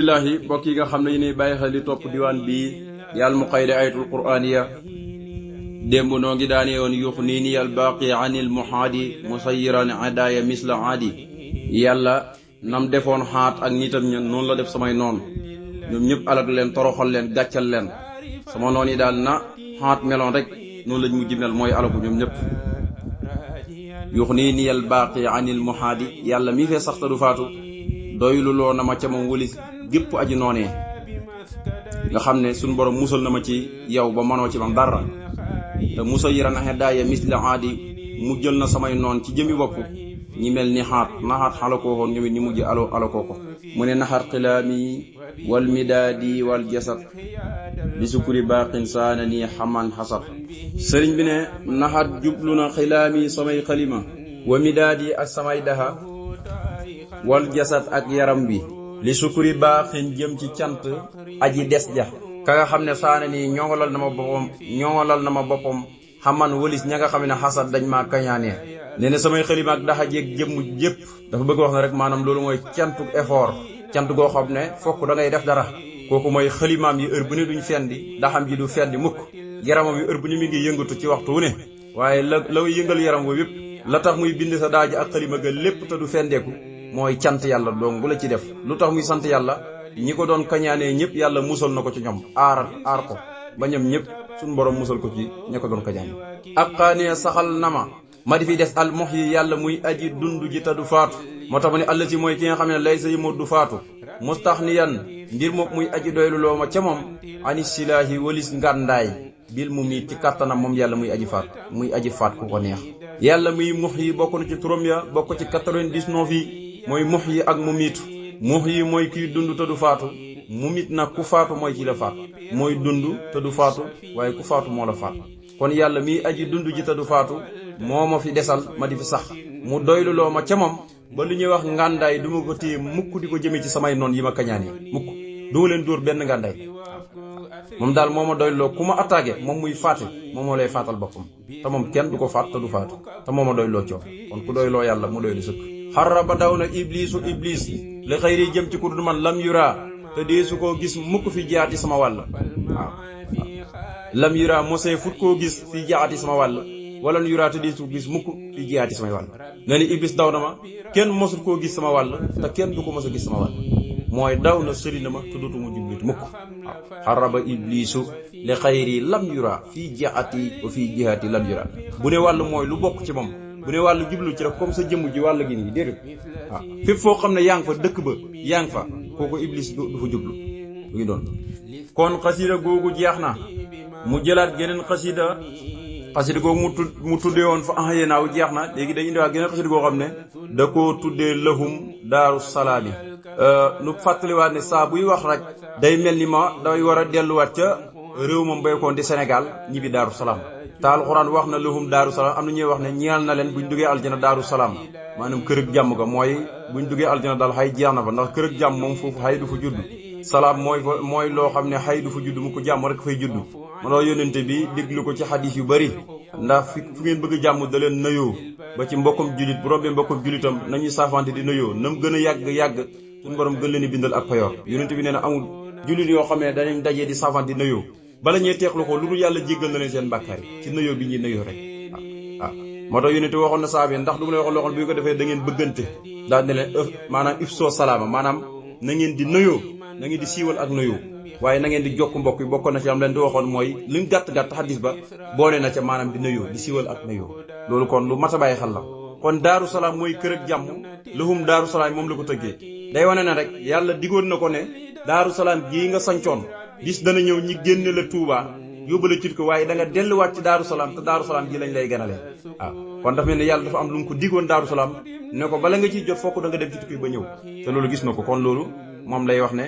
billahi mbokk yi nga xam ne yi ni bàyyi xel di topp diwaan bii yàlla mu xayri ayatul quraaniya démb noo ngi daane woon yux nii ni yàl baaqi anil muhaadi musayiran adaaya misla aadi yàlla nam defoon xaat ak nitam ña noonu la def samay noon ñoom ñëpp alag leen toroxal leen gàccal leen sama noon yi daal na xaat meloon rek noonu lañ mujj mel mooy alagu ñoom ñëpp yux nii ni yàl baaqi anil muhaadi yàlla mi fee saxta du faatu doylu loo na ma ca moom wëlis gépp aji noonee nga xam ne suñ borom musal na ma ci yow ba mënoo ci man dara te musa yiran xeddaaya misla aadi mu jël na samay noon ci jëmi bopp ñi mel ni xaat naxaat xalakoo xoon ñoomit ñi mujj alakoo ko mu ne naxar xilaami wal midaadi wal jasad bi sukuri baaxin saana nii xaman xasat sëriñ bi ne naxat jublu na xilaami samay xalima wa midaadi ak samay daha wal jasad ak yaram bi li sukuri baaxin jëm ci cant aji des ja ka nga xam ne saana nii ñoŋolal na ma boppam xaman wëlis ña nga xam ne xasat dañ maa kañaanee nee na samay xalima ak daxa jeeg jëmm jépp dafa bëgg wax ne rek maanaam loolu mooy cantuk effort cant goo xam ne fokk da ngay def dara kooku mooy xalimaam yi heure bu ne duñ fendi daxam ji du fendi mukk yaramam yi heure bu ne mi ngi yëngatu ci waxtu wu ne waaye la yëngal yaram woo yépp la tax muy bind sa daaji ak xalima ga lépp te du fendeeku mooy cant yàlla dong bu la ci def lu tax muy sant yàlla ñi ko doon kañaanee ñëpp yàlla musal na ko ci ñoom aar ko ba ñoom ñëpp suñ borom musal ko ci ña ko doon kañaane ab xaanee saxal na ma di fi des al mox yi yàlla muy aji dund ji te du faatu moo tax ma ne àll si mooy ki nga xam ne lay sa yi moo du faatu mustaxniyan ngir moom muy aji doylu loo ma ca moom ani silaahi walis ngàndaay bil mu miit ci kàttanam moom yàlla muy aji faat ku ko neex yàlla muy mox yi bokk na ci turam ya bokk ci 99 yi mooy mux yi ak mu miitu mux yi mooy kiy dund te du faatu mu mit nag ku faatu mooy ci la faat mooy dund te du faatu waaye ku faatu moo la faat kon yàlla miy aji dund ji te du faatu moo ma fi desal ma di fi sax mu doylu loo ma ca moom ba lu ñuy wax ngàndaay du ma ko téye mukk di ko jëmee ci samay noon yi ma kañaanee mukk du ma leen dóor benn ngàndaay moom daal moo ma doyloo ku ma attaqué moom muy faate moom moo lay faatal boppam te moom kenn du ko faat te du faatu te moo ma doyloo coow kon ku doyloo yàlla mu doylu sëkk xarra ba daw na iblis li xëyri jëm ci kur du man lam yura te deesu koo gis mukk fi jaati sama wàll waaw lam yura mosee fut koo gis fi jaati sama wàll wala nu yura te deesu ko gis mukk fi jaati samay wàll nga ni iblis daw na ma kenn mosut koo gis sama wàll te kenn du ko mos a gis sama wàll mooy daw na sëri na ma te dootu mu jublit mukk waaw xarra ba iblisu li xëyri lam yura fi jaati wa fi jihaati lam yura bu ne wàll mooy lu bokk ci moom bu ne wàllu jublu ci rek comme sa jëmm ji wàll gi nii déedéet waaw fépp foo xam ne yaa ngi fa dëkk ba yaa ngi fa kooku iblis du fa jublu lu ngi doon kon xasida googu jeex na mu jëlaat geneen xasida googu mu tuddee woon fa ahye naaw jeex na léegi day indiwaat geneen xasida goo xam ne da koo tuddee lahum daaru salaami nu fàttaliwaat ne saa buy wax rek day mel ni ma day war a delluwaat ca réew moom baykoon di Sénégal ñibbi daaru salaam te alxuraan wax na lahum daaru salaam am na ñuy wax ne ñeel na leen buñ duggee aljana daaru salaam maanaam kër ak jàmm ga mooy buñ duggee aljana daal xay jeex na fa ndax kër ak jàmm moom foofu xay du fa judd salaam mooy loo xam ne xay du fa judd mu ko jàmm rek fay judd manoo yónnente bi déglu ko ci xadis yu bari ndax fu ngeen bëgg jàmm da leen nuyoo ba ci mbokkum julit bu rombee mbokkum julitam nañuy saafante di nuyoo nam gën a yàgg suñu borom gën leen bindal ak payoor yónnente bi nee na amul julit yoo xam ne danañ dajee di saafante di nuyoo bala ñuy teexlu ko lu dul yàlla jéggal na leen seen bàkkaar yi ci nuyoo bi ñuy nuyoo rek waaw moo tax yónnente waxoon na saaba ndax du ma lay waxoon loo xam bu ñu ko defee da ngeen bëggante daal ne leen maanaam ifsoo salaama maanaam na ngeen di nuyoo na ngeen di siiwal ak nuyoo waaye na ngeen di jokk mbokk yi bokkoon na ci am leen di waxoon mooy lu gàtt xadis ba boole na ca maanaam di nuyoo di siiwal ak nuyoo loolu kon lu mat a bàyyi xel la kon daaru salaam mooy kër ak jàmm lahum daaru salaam moom la ko tëggee day wane ne rek yàlla digoon na ko ne daaru salaam gii nga sancoon bis dana ñëw ñi génne la Touba yóbbale ci ko waaye da nga delluwaat ci daaru salaam te daaru salaam ji lañ lay gënalee waaw kon dafa mel ne yàlla dafa am lu mu ko digoon daaru salaam ne ko bala nga ciy jot fokk da nga dem ci tukki ba ñëw te loolu gis na ko kon loolu moom lay wax ne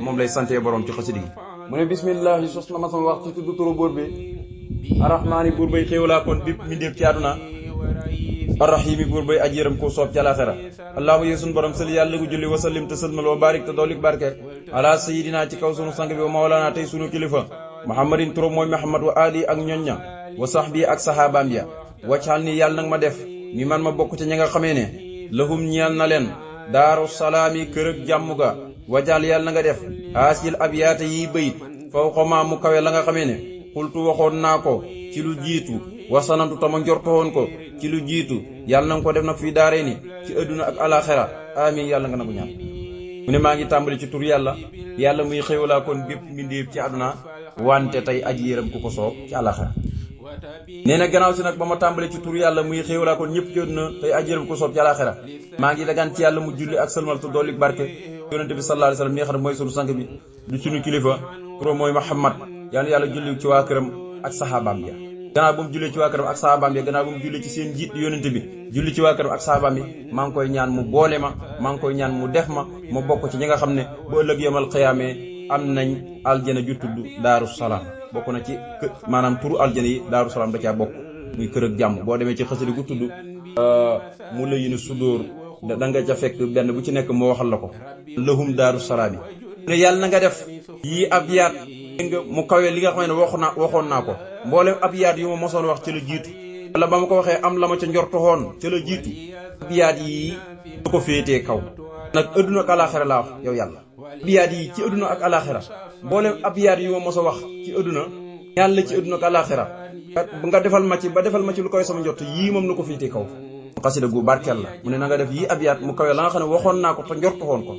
moom lay sante borom ci xasida gi mu ne bismillahi sos na ma sama wax ci tudd turu buur bi arrahmaani buur bay xéewlaa kon bi mi ndéef ci àdduna arrahimi buur bay aj yërëm koo soob ci àlaxira allahuma yee sunu borom sali yàlla gu julli wasallim te sëlmal wa barik te doolik barke ala sayidina ci kaw sunu sang bi wa mawlana tey sunu kilifa muhammadin turam mooy muhammad wa ali ak ñoñña wa sahbi ak sahabaam ya waccal ni yàlla nag ma def mi man ma bokk ci ña nga xamee ne lahum ñeel na leen daaru salaami kër ak jàmm ga wajal yàlla na nga def haasil abyaata yi bayit fawqa mu kawe la nga xamee ne xultu waxoon naa ko ci lu jiitu wasanantu tama njortowoon ko ci lu jiitu yàlla na nga ko def nag fii daaree ni ci adduna ak alaxira amin yàlla nga nangu ñaan mu ne maa ngi tàmbali ci tur yàlla muy xéewalaa kon bépp mbindeef ci àdduna wante tey aji yërëm ku ko soob ci alaxira nee na gannaaw si nag ba ma tàmbali ci tur yàlla muy xéewalaa kon ñëpp ci adduna tey aji yërëm ku ko soob ci alaxira maa ngi dagaan ci yàlla mu julli ak sëlmal te dolli barke yonente bi sallallahu alayhi wasallam mi nga xam ne mooy sunu sang bi du sunu kilifa turam mooy Muhammad yàlla julli ci waa këram ak saxaabaam ya gannaaw bu mu jullee ci waa këram ak saxaabaam ya gannaaw bu mu jullee ci seen njiit yonente bi julli ci waa këram ak saxaabaam yi maa ngi koy ñaan mu boole ma maa ngi koy ñaan mu def ma bokk ci ñi nga xam ne bu ëllëg yomal xiyaamee am nañ aljana ju tudd Daaru Salaam bokk na ci maanaam turu aljana yi Daaru Salaam da caa bokk muy kër ak jàmm boo demee ci xasida gu tudd mu la yinu sudóor da nga ca fekk benn bu ci nekk moo waxal la ko lahum Daaru Salaam yi ne yàlla na nga def yii ab yaat nga mu kawee li nga xam ne waxoon naa ko mboolem ab yaat yu ma mosoon wax ca la jiitu wala ba ma ko waxee am la ma ca njortoxoon ca la jiitu ab yaat yi da ko féetee kaw nag adduna ak alaxira laa wax yow yàlla ab yaat yi ci adduna ak alaxira mboolem ab yaat yu ma mos a wax ci adduna ñaan la ci adduna ak alaxira nga defal ma ci lu koy sama njort yii moom na ko féetee kaw xasida gu barkeel la mu ne na nga def yii ab yaat mu kawee la nga xam ne waxoon naa ko te njortoxoon ko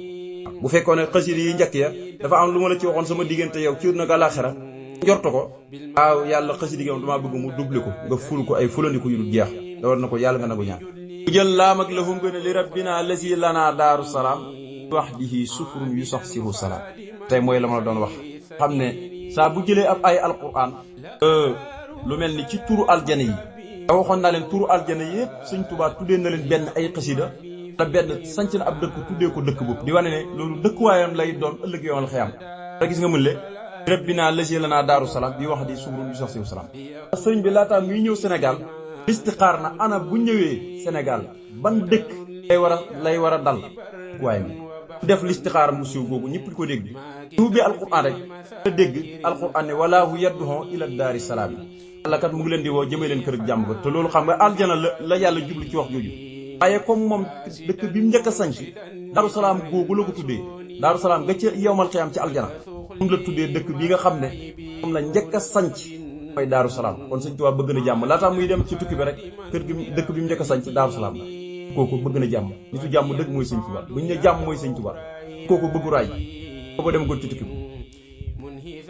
bu fekkoon ne xasida yi njëkk ya dafa am lu ma la ci waxoon sama diggante yow ci adduna ak alaxira njorto ko waaw yàlla xasida gi moom damaa bëgg mu doublé ko nga ful ko ay fulandiku yu dul jeex da war na ko yàlla nga nangu ñaan mu jël laam ak lahum gën a li rabbina lasi lana daaru salaam wahdihi sufrun yu sax sihu salaam tey mooy la ma la doon wax xam ne saa bu jëlee ab ay alquran lu mel ni ci turu aljana yi da waxoon naa leen turu aljana yëpp Sëñ Tuubaa tuddee na leen benn ay xasida te benn sanc na ab dëkk tuddee ko dëkk boobu di wane ne loolu dëkkuwaayam lay doon ëllëg yomal xiyam te gis nga mën le rabbina lasi lana daaru salaam bi wax di sufrun yu sax sihu salaam sëriñ bi laataa muy ñëw Sénégal listixaar na ana bu ñëwee Sénégal ban dëkk lay war a dal waaye mi def listixaar mu siiw googu ñëpp di ko dégg ñu bi alquran rek te dégg alquran ne walaahu yadduhu ila daari salaam yi yàlla kat mu ngi leen di woo jëmee leen kër ak jàmm ba te loolu xam nga aljana la yàlla jublu ci wax jooju waaye comme moom dëkk bi mu njëkk a sanc daaru salaam googu la ko tuddee daaru salaam ga ca yowmal xiyaam ci aljana moom la tuddee dëkk bi nga xam ne moom la njëkk a sanc mooy daaru salaam kon Sëñ Tuubaa bëgg na jàmm laataa muy dem ci tukki bi rek dëkk bi mu njëkk a sanc daaru salaam la kooku bëgg na jàmm nitu jàmm dëgg mooy Sëñ Tuubaa buñ ne jàmm mooy Sëñ Tuubaa kooku bëggu raay booba dem ko ci tukki bi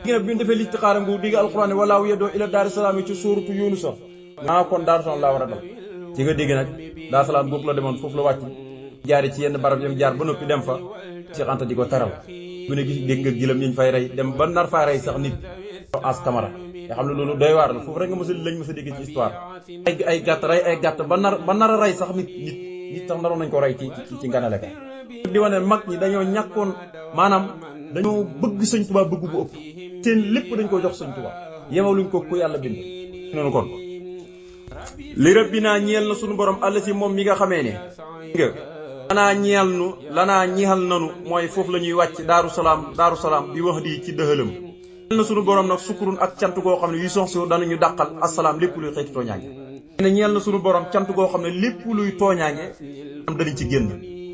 gi nag bi ñu defee listixaaram gu digg alxuraan ne walaahu yadoo ila daari salaam yi ci suuratu Yuunus kon daaru salaam laa war a dal ci nga dégg nag daaru salaam boobu la demoon foofu la wàcc jaari ci yenn barab yam jaar ba noppi dem fa Cheikh Anta di ko taral bu ne gis dégg nga gilam ñu fay rey dem ba nar faa rey sax nit as camara nga xam ne loolu doy waar la foofu rek lañ mës a dégg ci histoire ay gàtt rey ay gàtt ba nar a rey sax nit sax naroon nañ ko rey ci nganale ka di wane mag ñi dañoo ñàkkoon maanaam dañoo bëgg Sëñ Tuubaa bëgg bu ëpp seen lépp dañ ko jox Sëñ Tuubaa yemaluñ ko ku yàlla bind noonu kon li rabbina ñeel na suñu borom àll si moom mi nga xamee ne nga lanaa ñeexal nanu mooy foofu la ñuy wàcc daaru salaam bi wax di ci dëxalam ñeel na suñu borom nag sukkurun ak cant goo xam ne yu sox so danañu dàqal asalaam lépp luy xeeti tooñaange ne ñeel na suñu borom cant goo xam ne lépp luy tooñaange am danañ ci génn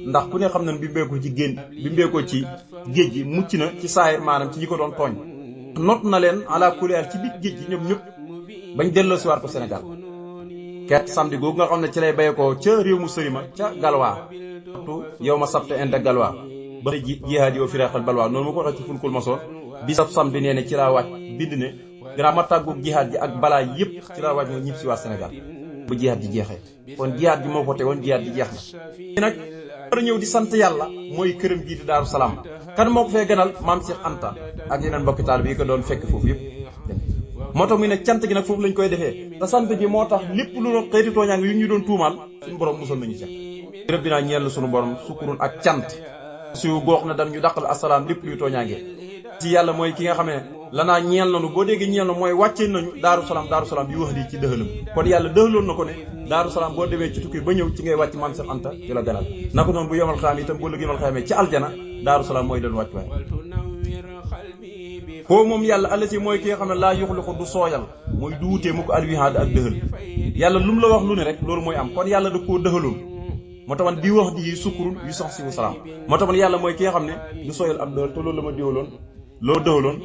ndax ku ne xam ne bi mbee ko ci géej gi mucc na ci saayir maanaam ci ñi ko doon tooñ not na leen ala kulial ci biir géej gi ñoom ñëpp bañ delloo siwaat ko Sénégal ket samedi googu nga xam ne ci lay baye ko ca réew mu sëri ma ca galwaa yow ma sabte inde galwaa ba jihaad yow firaaxal balwaa noonu ma ko waxee ci fulkul masoor bisab samedi nee ne ci laa wàcc bind ne gannaaw ma tàggoog jihaad ji ak balaa yëpp ci laa wàcc nga ñib si waat Sénégal bu jihaad ji jeexee kon jihaad ji moo ko tegoon jihaad ji jeex na nag war a ñëw di sant yàlla mooy këram gii di daaru salaam kan moo ko fee ganal maam Cheikh Anta ak yeneen mbokki taal bi ko doon fekk foofu yëpp moo tax muy ne cant gi nag foofu lañ koy defee te sant gi moo tax lépp lu doon xeeti tooñaange yu ñu doon tuumaal suñu borom musal nañu ca rëb dinaa ñeel suñu borom sukkurun ak cant su goox na dañ ñu dàqal asalaam lépp luy tooñaange ci yàlla mooy ki nga xam ne lanaa ñeel nanu boo déggee ñeel na mooy wàccee nañu daaru salaam bi wax di ci dëxalam kon yàlla dëxaloon na ko ne daaru salaam boo demee ci tukki ba ñëw ci ngay wàcc maam Cheikh Anta di la ganal naka noonu bu yomal xaam itam boo lëg yomal xaamee ci aljana daaru salaam mooy doon wàcc waay foo moom yàlla àll si mooy ki nga xam ne laa yuxliqu du sooyal mooy du wutee mu ko alwihaad ak dëxal yàlla lu mu la wax lu ne rek loolu mooy am kon yàlla da koo dëxaloon moo tax man bii wax di sukkurun yu sax si salaam moo tax man yàlla mooy ki nga xam ne du sooyal ab dëhal te loolu la ma diwaloon loolu dëhaloon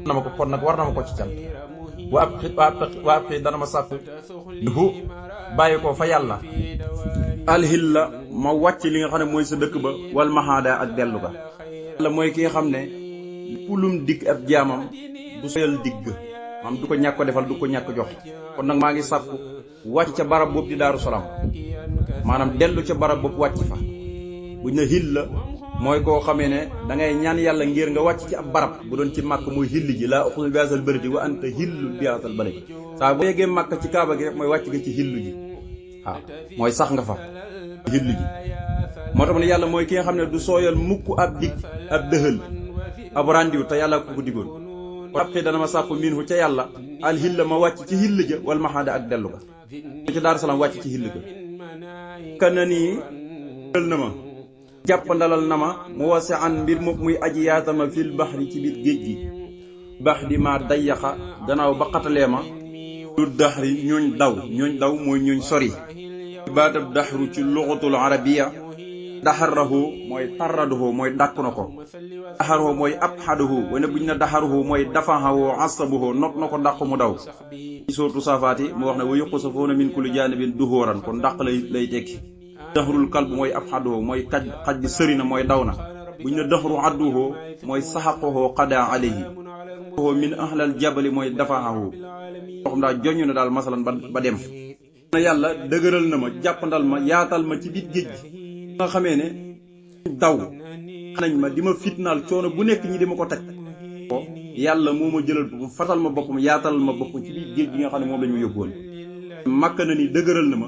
na ma ko kon nag war na ma ko ci cant waa ab xii dana ma sàkku bu bàyyi ko fa yàlla alhil la ma wàcc li nga xam ne mooy sa dëkk ba wal mahaada ak dellu ga yàlla mooy ki nga xam ne pulum digg ab jaamam du sooyal digg maam du ko ñàkk ko defal du ko ñàkk jox kon nag maa ngi sàkku wàcc ca barab boobu di Daaru Salaam maanaam dellu ca barab boobu wàcc fa buñ ne hill la mooy koo xamee ne da ngay ñaan yàlla ngir nga wàcc ci ab barab bu doon ci màkk muy hill ji laa uqsimu bi haazal baladi wa anta hillu bi haazal baladi saa boo yeggee màkk ci kaaba gi rek mooy wàcc nga ci hillu ji waaw mooy sax nga fa hillu ji moo tax ne yàlla mooy ki nga xam ne du sooyal mukk ab dig ab dëhël ab randiw te yàlla ku ko digoon ab xii dana ma sàkku minhu ca yàlla al hill ma wàcc ci hill ja wal mahaada ak dellu ga ci Daaru Salaam wàcc ci hill ga kana nii dël na ma jàppandalal na ma mu wasi an mbir moom muy aji yaatama fil baxri ci biir géej gi bax di ma dayaxa gannaaw ba xatalee ma lu daxri ñooñ daw mooy ñooñ sori baatab daxru ci luxatul arabiya daxarahu mooy tarraduhu mooy dàkk na ko daxaruhu mooy abxaduhu wane buñ na daxaruhu mooy dafahahu asabuhu not na ko dàq mu daw ci sootu saafaati mu wax ne wa yuqu safoona min kulli jaanibin duhóoran kon dàq lay tekki daxarul kalb mooy abxaduhu mooy xaj bi sëri na mooy daw na buñ ne daxaru adduhu mooy saxaqohu qada alayhi min ahlal jabali mooy dafahahu xam daa joñu na daal masalan ba dem na yàlla dëgëral na ma jàppandal ma yaatal ma ci biir géej gi nga xamee ne daw nañ ma di ma fitnaal coono bu nekk ñi di ma ko teg ko yàlla moo ma jëlal boppam fatal ma boppam yaatalal ma boppam ci biir géej gi nga xam ne moom la ñu yóbbuwoon màkk na ni dëgëral na ma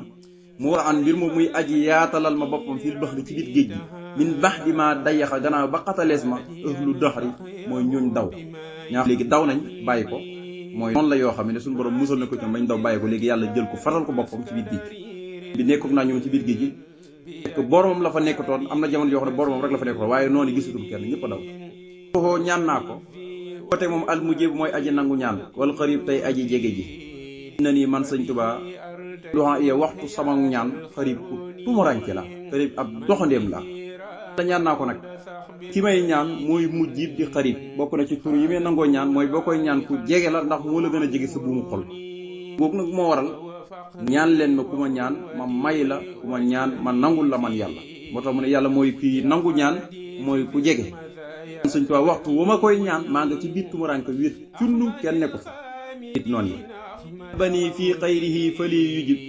mu war an mbir moom muy aji yaatalal ma boppam fii baxri ci biir géej gi min bax di ma dayaxa gannaaw ba xatalees ma ëhlu doxari mooy ñooñ daw ñaa léegi daw nañ bàyyi ko mooy noonu la yoo xam ne suñu borom musal na ko ñoom bañ daw bàyyi ko léegi yàlla jël ko fatal ko boppam ci biir géej bi nekkook naa ñoom ci biir géej gi fekk boromam la fa nekkatoon am na jamono yoo xam ne boromam rek la fa nekkatoon waaye noonu gisatul kenn ñëpp a daw foofu ñaan naa ko côté moom al mujib mooy aji nangu ñaan wal xarib tey aji jege ji na nii man sëñ Tuubaa doxan iya waxtu sama ñaan xarib ku tumuranke la xarib ab doxandéem la te ñaan naa ko nag ki may ñaan mooy mujjib di xarib bokk na ci tur yi may nangoo ñaan mooy boo koy ñaan ku jege la ndax moo la gën a jege sa buumu xol boobu nag moo waral ñaan leen ma ku ma ñaan ma may la ku ma ñaan ma nangul la man yàlla moo tax mu ne yàlla mooy kii nangu ñaan mooy ku jege sëñ Tuubaa waxtu wu ma koy ñaan maa nga ci biir tumuranke wéet cunnu kenn nekku fa it noonu yi bani fii xayrihi fali yujib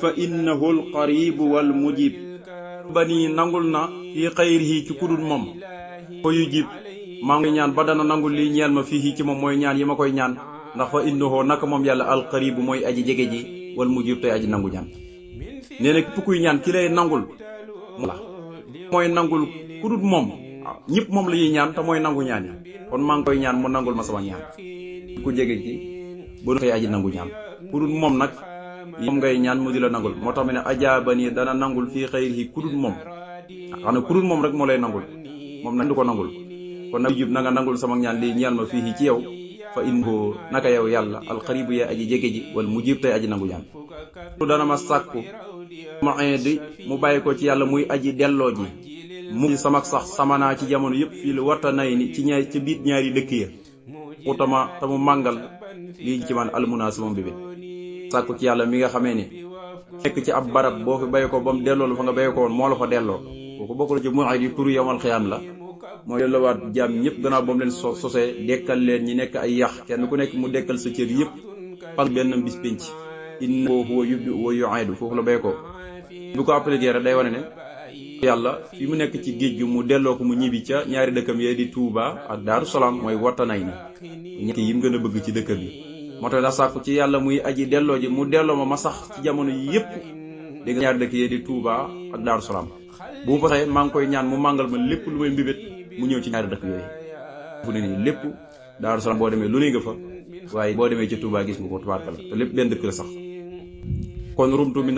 fa innahu al qaribu wal mujib bani nangul na fii xayrihi ci kudul moom fa yujib maa ngi ñaan ba dana nangul lii ñeel ma fii ci moom mooy ñaan yi ma koy ñaan ndax fa innahu naka moom yàlla al qaribu mooy aji jege ji wal mujib tey aji nangu ñaan nee na képp kuy ñaan ki lay nangul la mooy nangul kudul moom waaw ñëpp moom la ñuy ñaan te mooy nangu ñaan yi kon maa ngi koy ñaan mu nangul ma sama ñaan ku jege ji bu tey aji nangu ñaan kudul moom nag moom ngay ñaan mu di la nangul moo tax mu ne ajaabani dana nangul fii xayrihi kudul moom xam ne kudul moom rek moo lay nangul moom nag du ko nangul kon nag jub na nga nangul sama ñaan lii ñeel ma fii ci yow fa innahu naka yow yàlla alxaribu ya aji jege ji wal mujib tey aji nangu ñaan dana ma sàkku ma indi mu bàyyi ko ci yàlla muy aji delloo ji mu sama sax sama naa ci jamono yëpp fii lu warta nay ni ci ñaar ci biir ñaari dëkk ya utama te mu màngal lii ci man almunaa sama mbébét sàkku ci yàlla mi nga xamee ni nekk ci ab barab boo fi bàyyi ko ba mu delloo la fa nga bàyyi ko woon moo la fa delloo kooku bokkul ci mu ay turu yawmal xiyaam la mooy delloowaat jaam ñëpp gannaaw ba mu leen sosee dekkal leen ñi nekk ay yax kenn ku nekk mu dekkal sa cër yëpp fal benn bis pénc innahu huwa yubdi'u wa yu'iidu foofu la bay ko bu ko appliqué rek day wane ne yàlla fi mu nekk ci géej gi mu delloo ko mu ñibbi ca ñaari dëkkam yee di Touba ak Daaru Salaam mooy wattanay ni ñett yi mu gën a bëgg ci dëkkam yi moo tax daa sàkku ci yàlla muy aji delloo ji mu delloo ma sax ci jamono yi yëpp dégg nga ñaari dëkk yee di Touba ak Daaru Salaam bu mu paree maa ngi koy ñaan mu màngal ma lépp lu may mbibét mu ñëw ci ñaari dëkk yooyu fu ne nii lépp Daaru Salaam boo demee lu ne nga fa waaye boo demee ci Touba gis nga ko tubaarkalla te lépp benn dëkk la sax kon rumtu mi